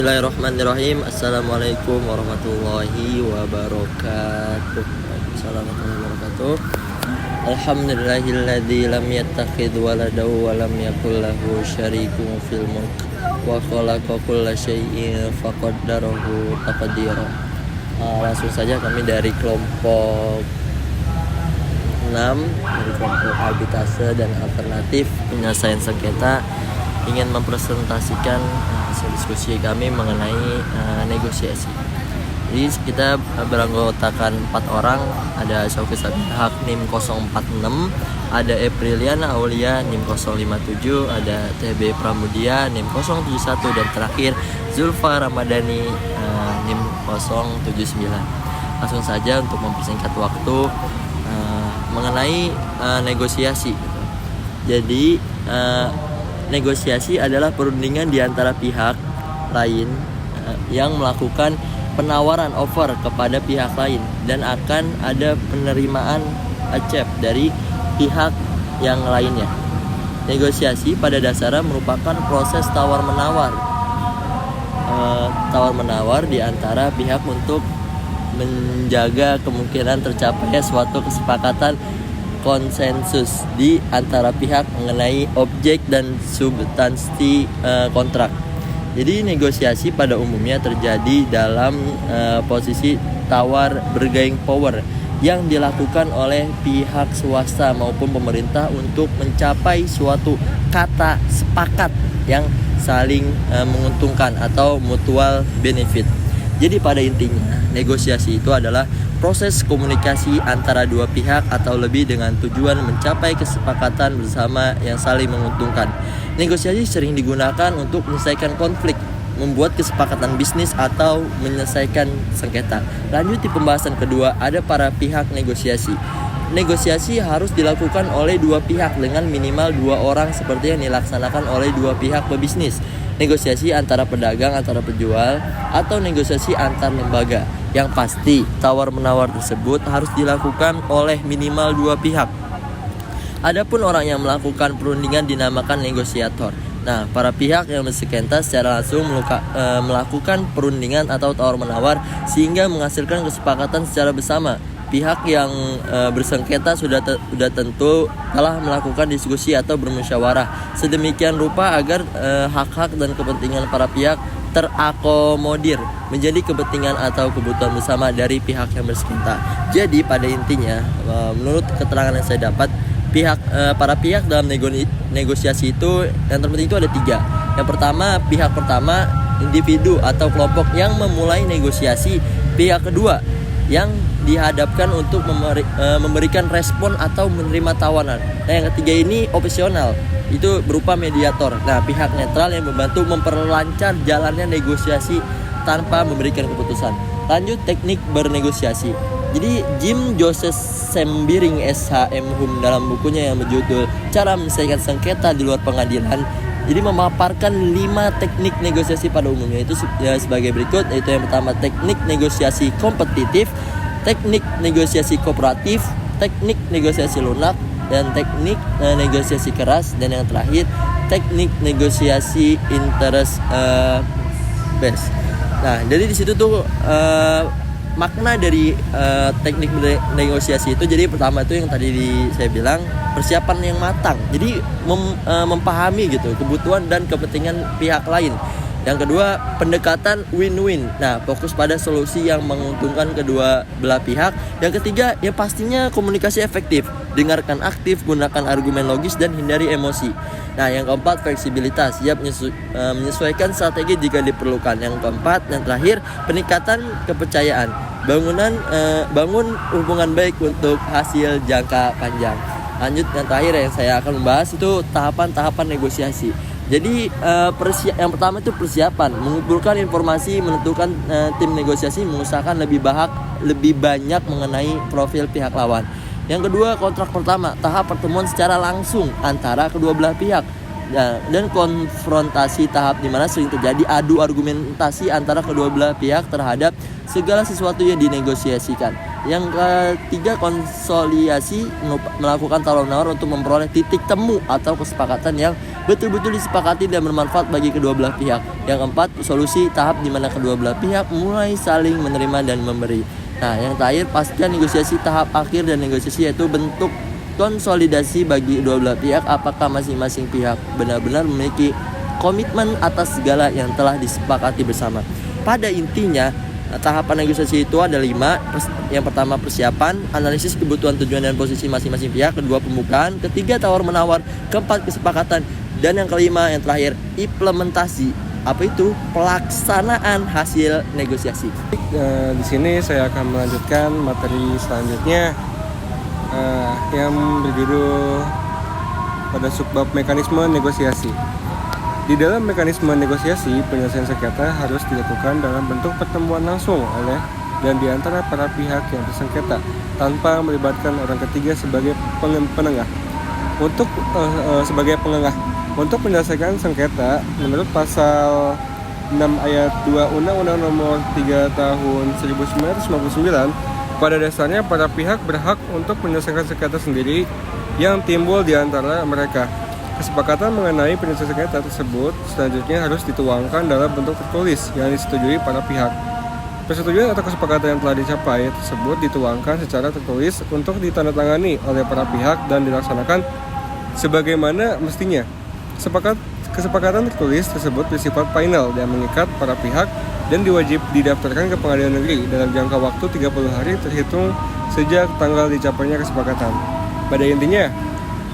Bismillahirrahmanirrahim. Assalamualaikum warahmatullahi wabarakatuh. Assalamualaikum warahmatullahi wabarakatuh. Alhamdulillahilladzi lam yattakhidh waladaw wa lam yakul lahu syarikun fil mulk wa khalaqa kulla syai'in faqaddarahu taqdira. Langsung saja kami dari kelompok 6 dari kelompok arbitase dan alternatif penyelesaian sengketa ingin mempresentasikan hasil diskusi kami mengenai negosiasi. Jadi kita beranggotakan 4 orang, ada Syauqi Sabihak NIM 046, ada Apriliana Aulia NIM 057, ada TB Pramudia NIM 071 dan terakhir Zulfa Ramadhani NIM 079. Langsung saja untuk mempersingkat waktu mengenai negosiasi. Jadi negosiasi adalah perundingan di antara pihak lain yang melakukan penawaran offer kepada pihak lain dan akan ada penerimaan accept dari pihak yang lainnya. Negosiasi pada dasarnya merupakan proses tawar-menawar di antara pihak untuk menjaga kemungkinan tercapainya suatu kesepakatan konsensus di antara pihak mengenai objek dan substansi kontrak. Jadi negosiasi pada umumnya terjadi dalam posisi tawar bergaining power yang dilakukan oleh pihak swasta maupun pemerintah untuk mencapai suatu kata sepakat yang saling menguntungkan atau mutual benefit. Jadi pada intinya negosiasi itu adalah proses komunikasi antara dua pihak atau lebih dengan tujuan mencapai kesepakatan bersama yang saling menguntungkan. Negosiasi sering digunakan untuk menyelesaikan konflik, membuat kesepakatan bisnis atau menyelesaikan sengketa. Lanjut di pembahasan kedua, ada para pihak negosiasi. Negosiasi harus dilakukan oleh dua pihak dengan minimal 2 orang seperti yang dilaksanakan oleh dua pihak pebisnis. Negosiasi antara pedagang, antara penjual, atau negosiasi antar lembaga. Yang pasti, tawar-menawar tersebut harus dilakukan oleh minimal 2 pihak. Adapun orang yang melakukan perundingan dinamakan negosiator. Nah, para pihak yang bersengketa secara langsung melakukan perundingan atau tawar-menawar sehingga menghasilkan kesepakatan secara bersama. Pihak yang bersengketa sudah tentu telah melakukan diskusi atau bermusyawarah sedemikian rupa agar hak-hak dan kepentingan para pihak terakomodir menjadi kepentingan atau kebutuhan bersama dari pihak yang bersengketa. Jadi pada intinya, menurut keterangan yang saya dapat, para pihak dalam negosiasi itu yang terpenting itu ada 3. Yang pertama, pihak pertama individu atau kelompok yang memulai negosiasi. Pihak kedua yang dihadapkan untuk memberikan respon atau menerima tawaran. Nah, yang ketiga ini opsional, itu berupa mediator. Nah, pihak netral yang membantu memperlancar jalannya negosiasi tanpa memberikan keputusan. Lanjut teknik bernegosiasi. Jadi Jim Joseph Sembiring SHM Hum dalam bukunya yang berjudul Cara Menyelesaikan Sengketa di Luar Pengadilan, jadi memaparkan 5 teknik negosiasi pada umumnya itu sebagai berikut, yaitu yang pertama teknik negosiasi kompetitif, teknik negosiasi kooperatif, teknik negosiasi lunak, dan teknik negosiasi keras, dan yang terakhir teknik negosiasi interest based. Nah, jadi di situ tuh makna dari teknik negosiasi itu, jadi pertama itu yang tadi saya bilang persiapan yang matang, jadi memahami gitu kebutuhan dan kepentingan pihak lain. Yang kedua, pendekatan win-win. Nah, fokus pada solusi yang menguntungkan kedua belah pihak. Yang ketiga, ya pastinya komunikasi efektif, dengarkan aktif, gunakan argumen logis dan hindari emosi. Nah, yang keempat, fleksibilitas, siap menyesuaikan strategi jika diperlukan. Yang keempat, yang terakhir, peningkatan kepercayaan, bangun hubungan baik untuk hasil jangka panjang. Lanjut yang terakhir yang saya akan membahas itu tahapan-tahapan negosiasi. Jadi yang pertama itu persiapan, mengumpulkan informasi, menentukan tim negosiasi, mengusahakan lebih banyak mengenai profil pihak lawan. Yang kedua, kontrak pertama, tahap pertemuan secara langsung antara kedua belah pihak. Dan konfrontasi, tahap di mana sering terjadi adu argumentasi antara kedua belah pihak terhadap segala sesuatu yang dinegosiasikan. Yang ketiga, konsolidasi, melakukan tawar-menawar untuk memperoleh titik temu atau kesepakatan yang betul-betul disepakati dan bermanfaat bagi kedua belah pihak. Yang keempat, solusi tahap di mana kedua belah pihak mulai saling menerima dan memberi. Nah, yang terakhir, pastikan negosiasi tahap akhir dan negosiasi yaitu bentuk konsolidasi bagi kedua belah pihak. Apakah masing-masing pihak benar-benar memiliki komitmen atas segala yang telah disepakati bersama. Pada intinya, tahapan negosiasi itu ada 5. Yang pertama, persiapan, analisis kebutuhan, tujuan dan posisi masing-masing pihak. Kedua, pembukaan. Ketiga, tawar-menawar. Keempat, kesepakatan. Dan yang kelima, yang terakhir, implementasi. Apa itu? Pelaksanaan hasil negosiasi. Di sini saya akan melanjutkan materi selanjutnya yang berjudul pada subbab mekanisme negosiasi. Di dalam mekanisme negosiasi, penyelesaian sengketa harus dilakukan dalam bentuk pertemuan langsung oleh dan di antara para pihak yang bersengketa tanpa melibatkan orang ketiga sebagai penengah. Untuk menyelesaikan sengketa, menurut pasal 6 ayat 2 Undang-Undang Nomor 3 Tahun 1999, pada dasarnya para pihak berhak untuk menyelesaikan sengketa sendiri yang timbul di antara mereka. Kesepakatan mengenai penyelesaian sengketa tersebut selanjutnya harus dituangkan dalam bentuk tertulis yang disetujui para pihak. Persetujuan atau kesepakatan yang telah dicapai tersebut dituangkan secara tertulis untuk ditandatangani oleh para pihak dan dilaksanakan sebagaimana mestinya. Kesepakatan tertulis tersebut bersifat final dan mengikat para pihak dan didaftarkan ke pengadilan negeri dalam jangka waktu 30 hari terhitung sejak tanggal dicapainya kesepakatan. Pada intinya,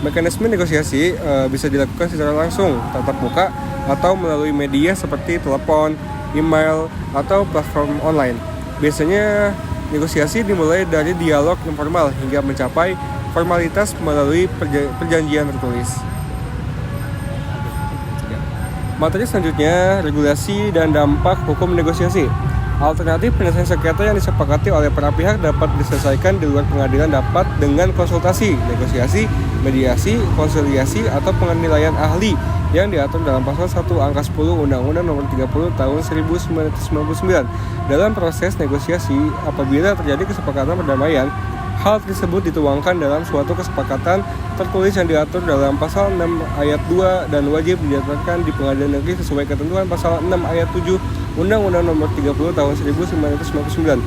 mekanisme negosiasi bisa dilakukan secara langsung, tatap muka, atau melalui media seperti telepon, email, atau platform online. Biasanya negosiasi dimulai dari dialog informal hingga mencapai formalitas melalui perjanjian tertulis. Materi selanjutnya, regulasi dan dampak hukum negosiasi. Alternatif penyelesaian sengketa yang disepakati oleh para pihak dapat diselesaikan di luar pengadilan dapat dengan konsultasi, negosiasi, mediasi, konsiliasi, atau penilaian ahli yang diatur dalam pasal 1 angka 10 Undang-Undang Nomor 30 Tahun 1999. Dalam proses negosiasi, apabila terjadi kesepakatan perdamaian, hal tersebut dituangkan dalam suatu kesepakatan tertulis yang diatur dalam pasal 6 ayat 2 dan wajib dinyatakan di pengadilan negeri sesuai ketentuan pasal 6 ayat 7 Undang-Undang Nomor 30 Tahun 1999.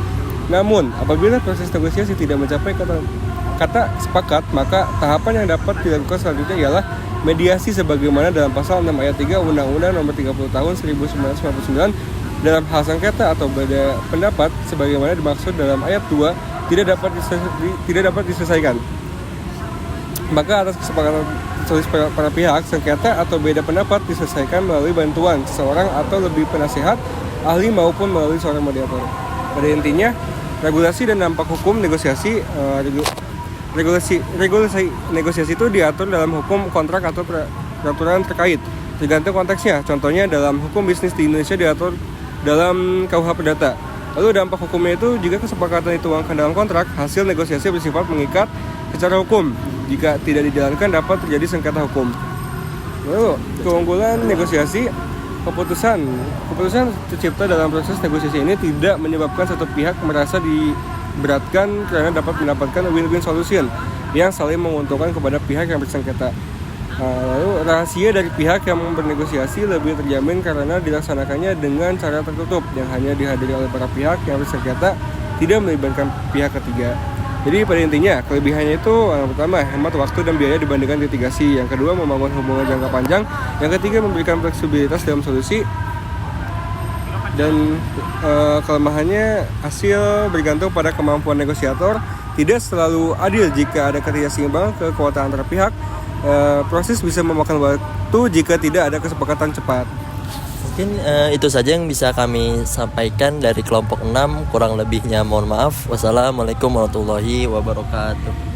Namun, apabila proses negosiasi tidak mencapai kata sepakat, maka tahapan yang dapat dilakukan selanjutnya ialah mediasi sebagaimana dalam pasal 6 ayat 3 Undang-Undang Nomor 30 Tahun 1999. Dalam hal sengketa atau beda pendapat sebagaimana dimaksud dalam ayat 2 tidak dapat diselesaikan, maka atas kesepakatan tertulis para pihak, sengketa atau beda pendapat diselesaikan melalui bantuan seseorang atau lebih penasehat, ahli maupun melalui seorang mediator. Pada intinya, regulasi dan dampak hukum negosiasi. Regulasi negosiasi itu diatur dalam hukum kontrak atau peraturan terkait, tergantung konteksnya. Contohnya dalam hukum bisnis di Indonesia diatur dalam KUH Perdata. Lalu dampak hukumnya itu jika kesepakatan dituangkan dalam kontrak, hasil negosiasi bersifat mengikat secara hukum. Jika tidak dijalankan dapat terjadi sengketa hukum. Lalu keunggulan negosiasi, keputusan tercipta dalam proses negosiasi ini tidak menyebabkan satu pihak merasa diberatkan karena dapat mendapatkan win-win solution yang saling menguntungkan kepada pihak yang bersengketa. Lalu rahasia dari pihak yang bernegosiasi lebih terjamin karena dilaksanakannya dengan cara tertutup yang hanya dihadiri oleh para pihak yang bersengketa, tidak melibatkan pihak ketiga. Jadi pada intinya kelebihannya itu yang pertama hemat waktu dan biaya dibandingkan litigasi, yang kedua membangun hubungan jangka panjang, yang ketiga memberikan fleksibilitas dalam solusi, dan kelemahannya hasil bergantung pada kemampuan negosiator, tidak selalu adil jika ada ketidakseimbangan kekuatan antara pihak. Proses bisa memakan waktu jika tidak ada kesepakatan cepat. Mungkin itu saja yang bisa kami sampaikan dari kelompok 6. Kurang lebihnya mohon maaf. Wassalamualaikum warahmatullahi wabarakatuh.